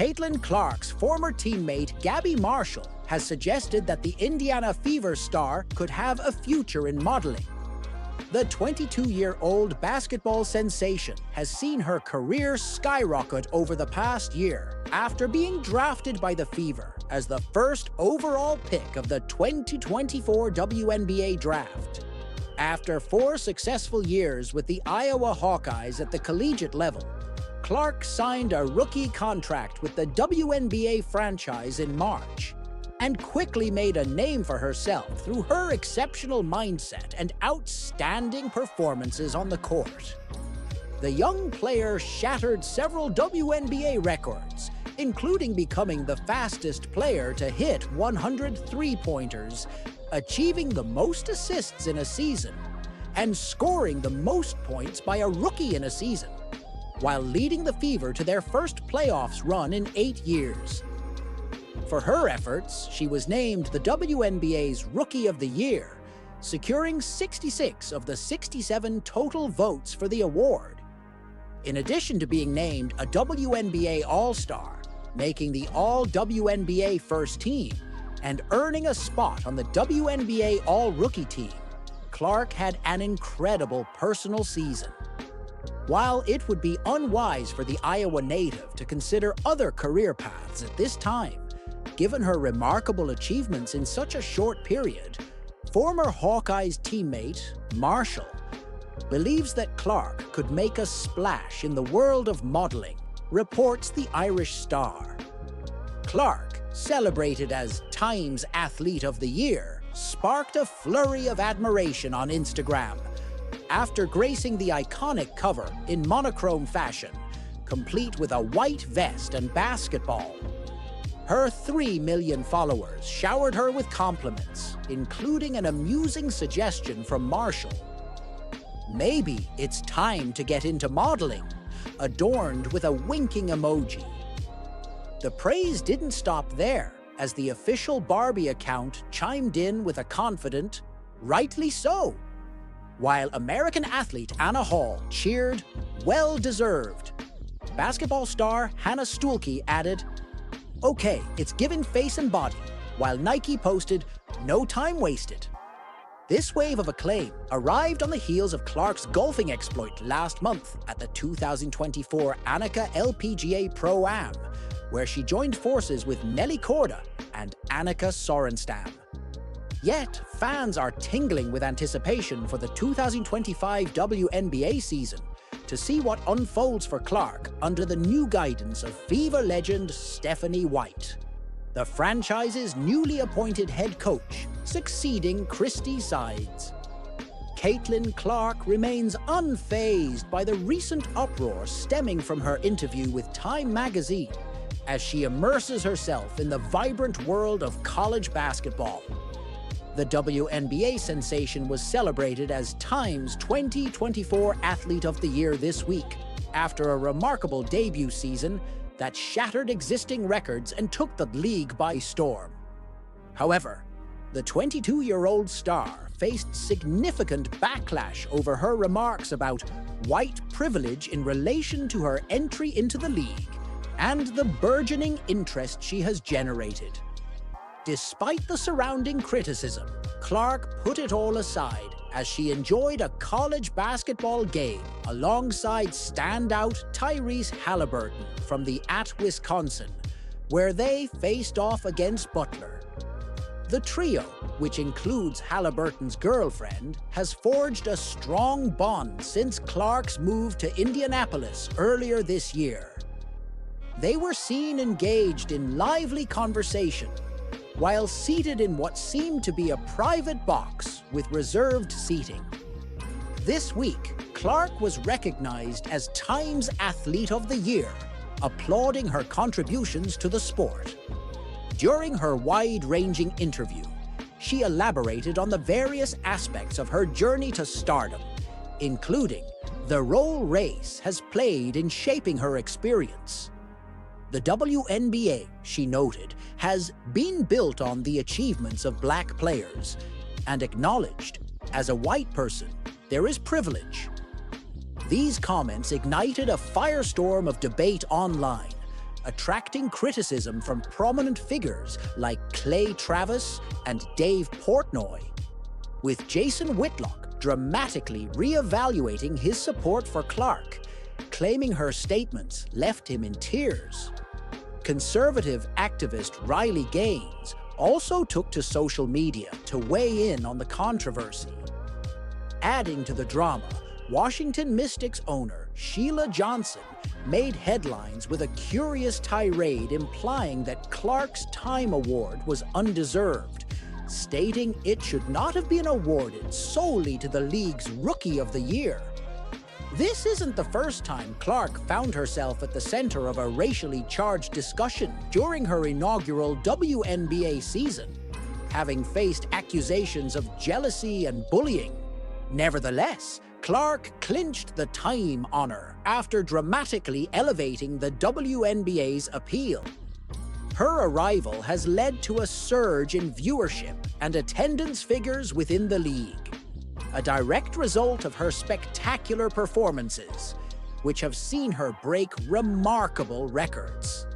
Caitlin Clark's former teammate Gabby Marshall has suggested that the Indiana Fever star could have a future in modeling. The 22-year-old basketball sensation has seen her career skyrocket over the past year after being drafted by the Fever as the first overall pick of the 2024 WNBA draft. After 4 successful years with the Iowa Hawkeyes at the collegiate level, Clark signed a rookie contract with the WNBA franchise in March and quickly made a name for herself through her exceptional mindset and outstanding performances on the court. The young player shattered several WNBA records, including becoming the fastest player to hit 100 three-pointers, achieving the most assists in a season, and scoring the most points by a rookie in a season, while leading the Fever to their first playoffs run in 8 years. For her efforts, she was named the WNBA's Rookie of the Year, securing 66 of the 67 total votes for the award. In addition to being named a WNBA All-Star, making the All-WNBA First Team, and earning a spot on the WNBA All-Rookie Team, Clark had an incredible personal season. While it would be unwise for the Iowa native to consider other career paths at this time, given her remarkable achievements in such a short period, former Hawkeyes teammate Marshall believes that Clark could make a splash in the world of modeling, reports the Irish Star. Clark, celebrated as Times Athlete of the Year, sparked a flurry of admiration on Instagram after gracing the iconic cover in monochrome fashion, complete with a white vest and basketball. Her 3 million followers showered her with compliments, including an amusing suggestion from Marshall. "Maybe it's time to get into modeling," adorned with a winking emoji. The praise didn't stop there, as the official Barbie account chimed in with a confident, "Rightly so," while American athlete Anna Hall cheered, "Well deserved." Basketball star Hannah Stuelke added, "Okay, it's given face and body," while Nike posted, "No time wasted." This wave of acclaim arrived on the heels of Clark's golfing exploit last month at the 2024 Annika LPGA Pro-Am, where she joined forces with Nelly Korda and Annika Sorenstam. Yet, fans are tingling with anticipation for the 2025 WNBA season to see what unfolds for Clark under the new guidance of Fever legend Stephanie White, the franchise's newly appointed head coach, succeeding Christy Sides. Caitlin Clark remains unfazed by the recent uproar stemming from her interview with Time magazine as she immerses herself in the vibrant world of college basketball. The WNBA sensation was celebrated as Time's 2024 Athlete of the Year this week, after a remarkable debut season that shattered existing records and took the league by storm. However, the 22-year-old star faced significant backlash over her remarks about white privilege in relation to her entry into the league and the burgeoning interest she has generated. Despite the surrounding criticism, Clark put it all aside as she enjoyed a college basketball game alongside standout Tyrese Halliburton from the @Wisconsin, where they faced off against Butler. The trio, which includes Halliburton's girlfriend, has forged a strong bond since Clark's move to Indianapolis earlier this year. They were seen engaged in lively conversation, while seated in what seemed to be a private box with reserved seating. This week, Clark was recognized as Time's Athlete of the Year, applauding her contributions to the sport. During her wide-ranging interview, she elaborated on the various aspects of her journey to stardom, including the role race has played in shaping her experience. The WNBA, she noted, has been built on the achievements of Black players and acknowledged, as a white person, there is privilege. These comments ignited a firestorm of debate online, attracting criticism from prominent figures like Clay Travis and Dave Portnoy, with Jason Whitlock dramatically re-evaluating his support for Clark, claiming her statements left him in tears. Conservative activist Riley Gaines also took to social media to weigh in on the controversy. Adding to the drama, Washington Mystics owner Sheila Johnson made headlines with a curious tirade implying that Clark's Time Award was undeserved, stating it should not have been awarded solely to the league's Rookie of the Year. This isn't the first time Clark found herself at the center of a racially charged discussion during her inaugural WNBA season, having faced accusations of jealousy and bullying. Nevertheless, Clark clinched the Time honor after dramatically elevating the WNBA's appeal. Her arrival has led to a surge in viewership and attendance figures within the league, a direct result of her spectacular performances, which have seen her break remarkable records.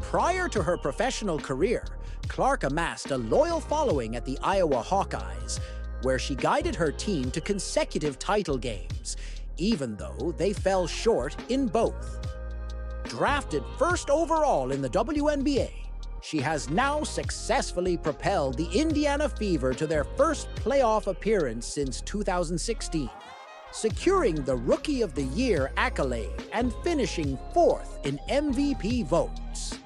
Prior to her professional career, Clark amassed a loyal following at the Iowa Hawkeyes, where she guided her team to consecutive title games, even though they fell short in both. Drafted first overall in the WNBA, she has now successfully propelled the Indiana Fever to their first playoff appearance since 2016, securing the Rookie of the Year accolade and finishing fourth in MVP votes.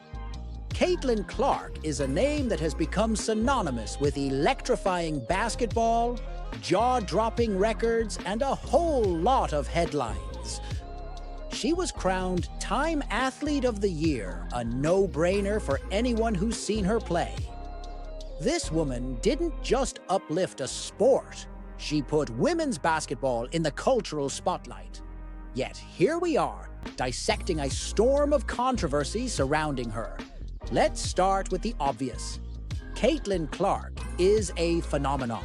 Caitlin Clark is a name that has become synonymous with electrifying basketball, jaw-dropping records, and a whole lot of headlines. She was crowned Time Athlete of the Year, a no-brainer for anyone who's seen her play. This woman didn't just uplift a sport, she put women's basketball in the cultural spotlight. Yet here we are, dissecting a storm of controversy surrounding her. Let's start with the obvious. Caitlin Clark is a phenomenon.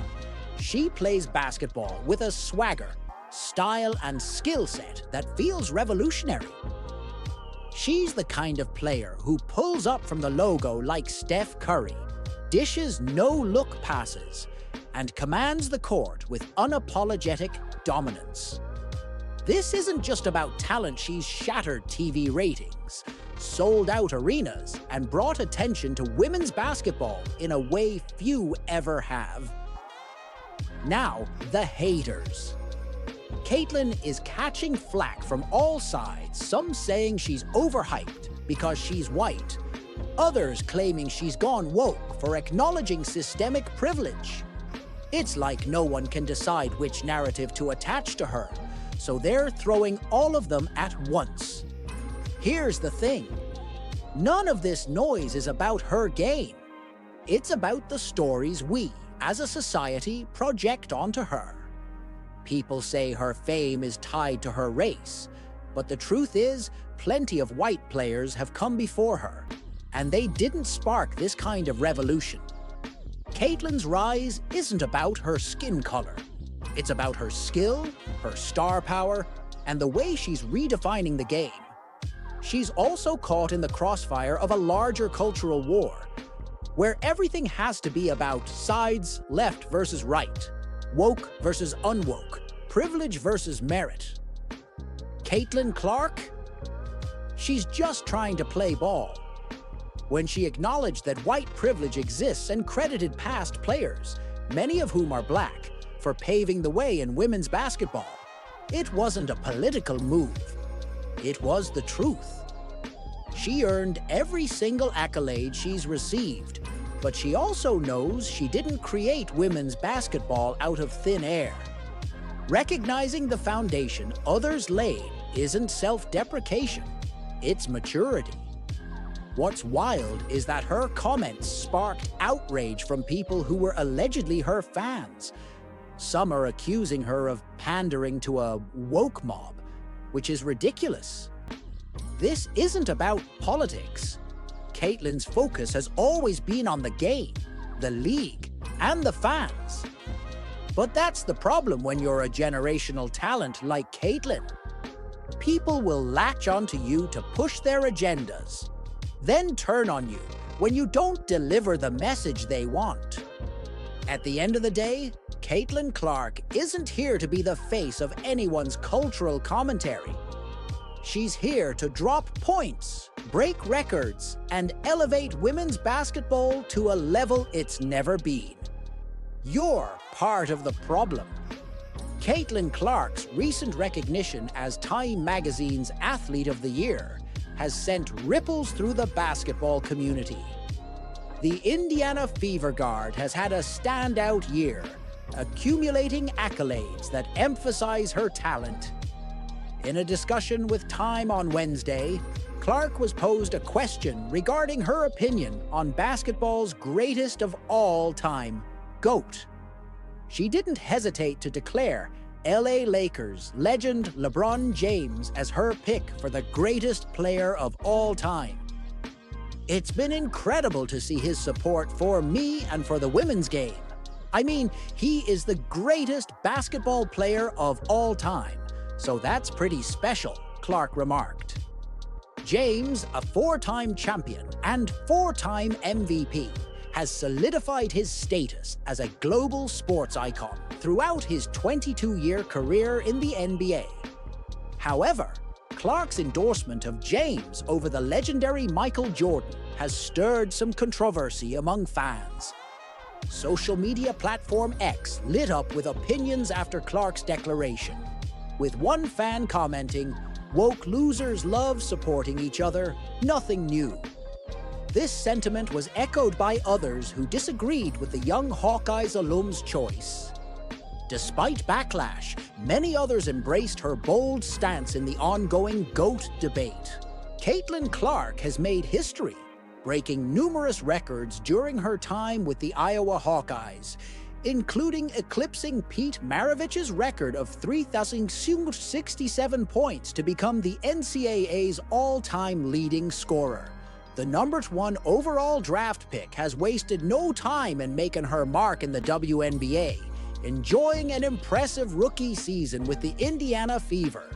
She plays basketball with a swagger, style, and skill set that feels revolutionary. She's the kind of player who pulls up from the logo like Steph Curry, dishes no-look passes, and commands the court with unapologetic dominance. This isn't just about talent. She's shattered TV ratings, sold out arenas, and brought attention to women's basketball in a way few ever have. Now, the haters. Caitlin is catching flack from all sides, some saying she's overhyped because she's white, others claiming she's gone woke for acknowledging systemic privilege. It's like no one can decide which narrative to attach to her, so they're throwing all of them at once. Here's the thing. None of this noise is about her game. It's about the stories we, as a society, project onto her. People say her fame is tied to her race, but the truth is, plenty of white players have come before her, and they didn't spark this kind of revolution. Caitlin's rise isn't about her skin color. It's about her skill, her star power, and the way she's redefining the game. She's also caught in the crossfire of a larger cultural war, where everything has to be about sides, left versus right, woke versus unwoke, privilege versus merit. Caitlin Clark? She's just trying to play ball. When she acknowledged that white privilege exists and credited past players, many of whom are black, for paving the way in women's basketball, it wasn't a political move. It was the truth. She earned every single accolade she's received, but she also knows she didn't create women's basketball out of thin air. Recognizing the foundation others laid isn't self-deprecation, it's maturity. What's wild is that her comments sparked outrage from people who were allegedly her fans. Some are accusing her of pandering to a woke mob, which is ridiculous. This isn't about politics. Caitlin's focus has always been on the game, the league, and the fans. But that's the problem when you're a generational talent like Caitlin. people will latch onto you to push their agendas, then turn on you when you don't deliver the message they want. At the end of the day, Caitlin Clark isn't here to be the face of anyone's cultural commentary. She's here to drop points, break records, and elevate women's basketball to a level it's never been. You're part of the problem. Caitlin Clark's recent recognition as Time Magazine's Athlete of the Year has sent ripples through the basketball community. The Indiana Fever Guard has had a standout year, accumulating accolades that emphasize her talent. In a discussion with Time on Wednesday, Clark was posed a question regarding her opinion on basketball's greatest of all time, GOAT. She didn't hesitate to declare LA Lakers legend LeBron James as her pick for the greatest player of all time. It's been incredible to see his support for me and for the women's game. I mean, he is the greatest basketball player of all time, so that's pretty special, Clark remarked. James, a four-time champion and four-time MVP, has solidified his status as a global sports icon throughout his 22-year career in the NBA. However, Clark's endorsement of James over the legendary Michael Jordan has stirred some controversy among fans. Social media platform X lit up with opinions after Clark's declaration, with one fan commenting, "Woke losers love supporting each other, nothing new." This sentiment was echoed by others who disagreed with the young Hawkeyes alum's choice. Despite backlash, many others embraced her bold stance in the ongoing GOAT debate. Caitlin Clark has made history, breaking numerous records during her time with the Iowa Hawkeyes, including eclipsing Pete Maravich's record of 3,067 points to become the NCAA's all-time leading scorer. The #1 overall draft pick has wasted no time in making her mark in the WNBA, enjoying an impressive rookie season with the Indiana Fever.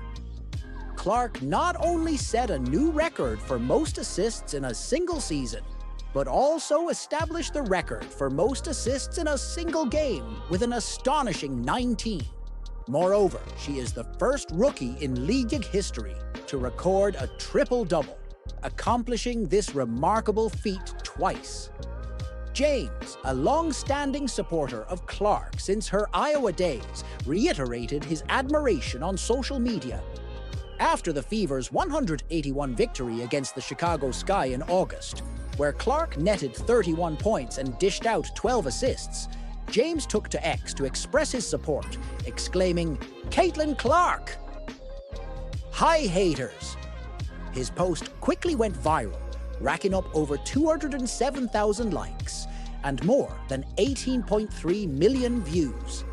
Clark not only set a new record for most assists in a single season, but also established the record for most assists in a single game with an astonishing 19. Moreover, she is the first rookie in league history to record a triple-double, accomplishing this remarkable feat twice. James, a long-standing supporter of Clark since her Iowa days, reiterated his admiration on social media. After the Fever's 181 victory against the Chicago Sky in August, where Clark netted 31 points and dished out 12 assists, James took to X to express his support, exclaiming, "Caitlin Clark! Hi, haters!" His post quickly went viral, racking up over 207,000 likes and more than 18.3 million views.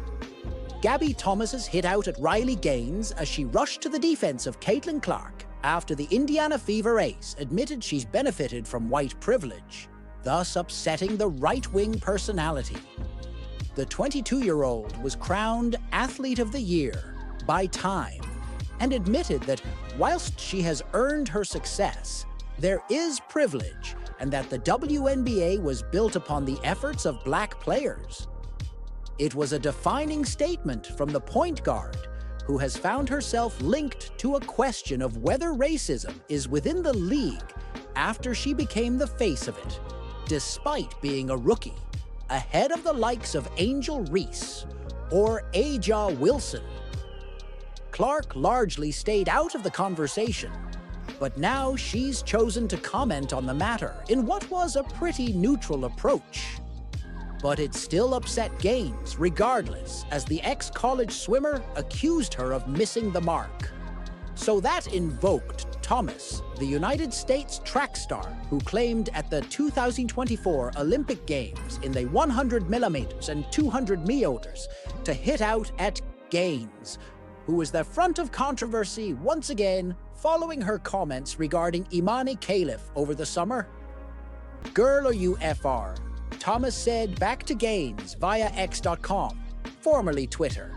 Gabby Thomas's hit out at Riley Gaines as she rushed to the defense of Caitlin Clark after the Indiana Fever ace admitted she's benefited from white privilege, thus upsetting the right-wing personality. The 22-year-old was crowned Athlete of the Year by Time and admitted that whilst she has earned her success, there is privilege and that the WNBA was built upon the efforts of Black players. It was a defining statement from the point guard, who has found herself linked to a question of whether racism is within the league after she became the face of it, despite being a rookie, ahead of the likes of Angel Reese or Aja Wilson. Clark largely stayed out of the conversation, but now she's chosen to comment on the matter in what was a pretty neutral approach. But it still upset Gaines regardless, as the ex-college swimmer accused her of missing the mark. So that invoked Thomas, the United States track star who claimed at the 2024 Olympic Games in the 100 millimeters and 200 meters to hit out at Gaines, who was the front of controversy once again following her comments regarding Imani Caliph over the summer. "Girl, are you FR?" Thomas said back to Gaines via X.com, formerly Twitter.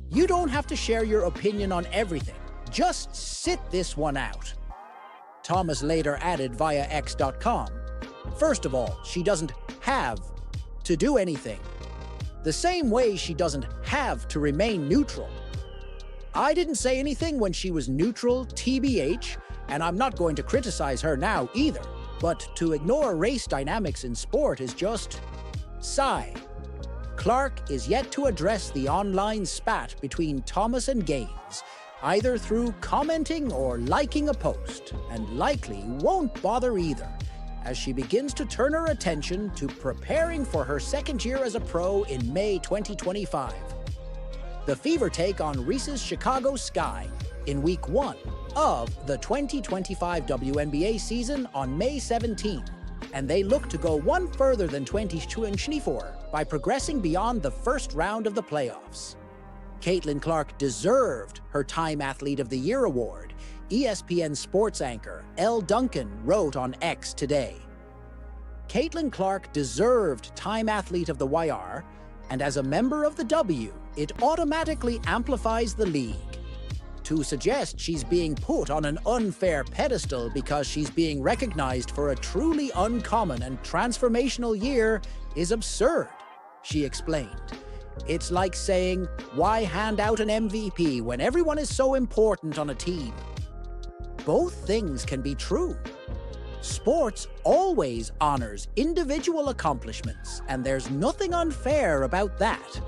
"You don't have to share your opinion on everything. Just sit this one out. Thomas later added via X.com. First of all, she doesn't have to do anything. The same way she doesn't have to remain neutral. I didn't say anything when she was neutral, TBH, and I'm not going to criticize her now either. But to ignore race dynamics in sport is just sigh. Clark is yet to address the online spat between Thomas and Gaines, either through commenting or liking a post, and likely won't bother either, as she begins to turn her attention to preparing for her second year as a pro in May 2025. The Fever take on Reese's Chicago Sky in Week 1 of the 2025 WNBA season on May 17, and they look to go one further than 2024 by progressing beyond the first round of the playoffs. Caitlin Clark deserved her Time Athlete of the Year award, ESPN sports anchor Elle Duncan wrote on X today. Caitlin Clark deserved Time Athlete of the YR, and as a member of the W, it automatically amplifies the league. To suggest she's being put on an unfair pedestal because she's being recognized for a truly uncommon and transformational year is absurd, she explained. It's like saying, why hand out an MVP when everyone is so important on a team? Both things can be true. Sports always honors individual accomplishments, and there's nothing unfair about that,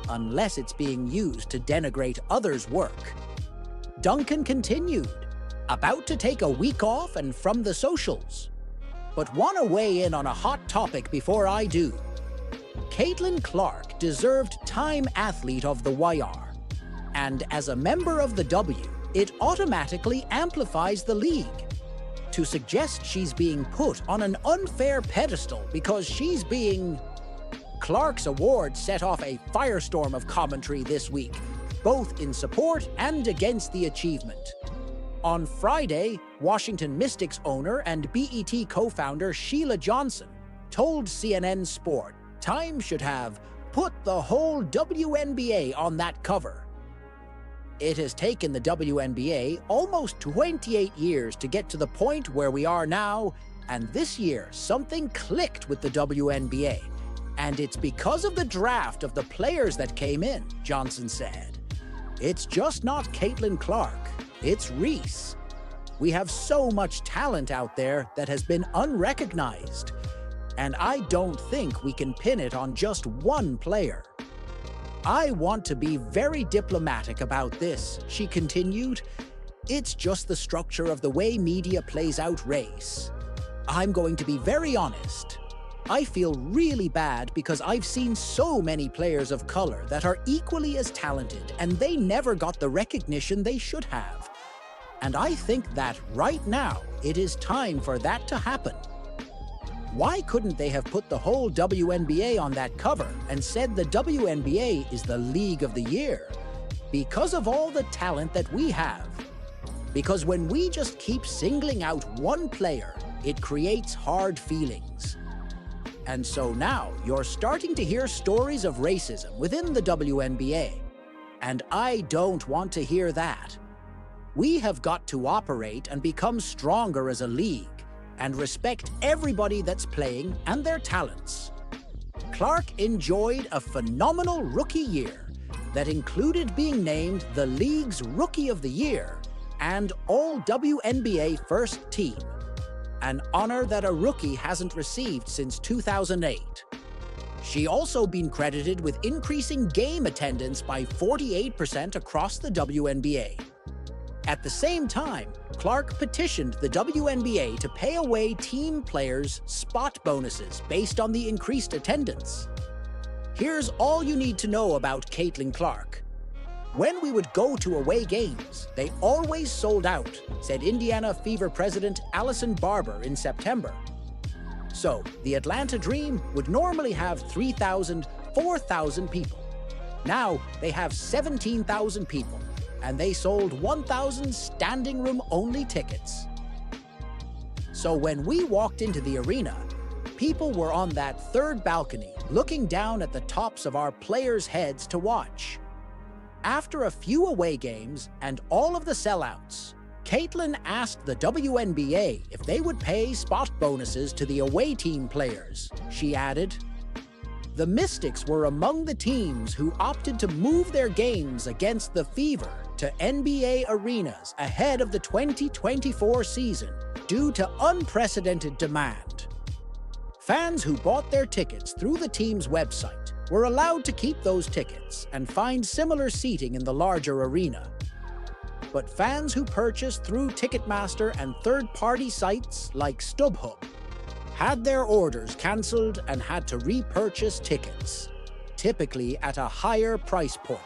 unless it's being used to denigrate others' work. Duncan continued, about to take a week off and from the socials. But want to weigh in on a hot topic before I do. Caitlin Clark deserved Time Athlete of the YR, and as a member of the W, it automatically amplifies the league. To suggest she's being put on an unfair pedestal because she's being... Clark's award set off a firestorm of commentary this week, both in support and against the achievement. On Friday, Washington Mystics owner and BET co-founder Sheila Johnson told CNN Sport Time should have put the whole WNBA on that cover. It has taken the WNBA almost 28 years to get to the point where we are now, and this year something clicked with the WNBA. And it's because of the draft of the players that came in, Johnson said. It's just not Caitlin Clark, it's Reese. We have so much talent out there that has been unrecognized, and I don't think we can pin it on just one player. I want to be very diplomatic about this, she continued. It's just the structure of the way media plays out race. I'm going to be very honest. I feel really bad because I've seen so many players of color that are equally as talented and they never got the recognition they should have. And I think that right now it is time for that to happen. Why couldn't they have put the whole WNBA on that cover and said the WNBA is the League of the Year? Because of all the talent that we have. Because when we just keep singling out one player, it creates hard feelings. And so now you're starting to hear stories of racism within the WNBA. And I don't want to hear that. We have got to operate and become stronger as a league and respect everybody that's playing and their talents. Clark enjoyed a phenomenal rookie year that included being named the league's Rookie of the Year and All-WNBA First Team, an honor that a rookie hasn't received since 2008. She also been credited with increasing game attendance by 48% across the WNBA. At the same time, Clark petitioned the WNBA to pay away team players' spot bonuses based on the increased attendance. Here's all you need to know about Caitlin Clark. When we would go to away games, they always sold out, said Indiana Fever president Allison Barber in September. So, the Atlanta Dream would normally have 3,000, 4,000 people. Now, they have 17,000 people, and they sold 1,000 standing room only tickets. So when we walked into the arena, people were on that third balcony looking down at the tops of our players' heads to watch. After a few away games and all of the sellouts, Caitlin asked the WNBA if they would pay spot bonuses to the away team players. She added, "The Mystics were among the teams who opted to move their games against the Fever to NBA arenas ahead of the 2024 season due to unprecedented demand. Fans who bought their tickets through the team's website were allowed to keep those tickets and find similar seating in the larger arena. But fans who purchased through Ticketmaster and third-party sites like StubHub had their orders cancelled and had to repurchase tickets, typically at a higher price point."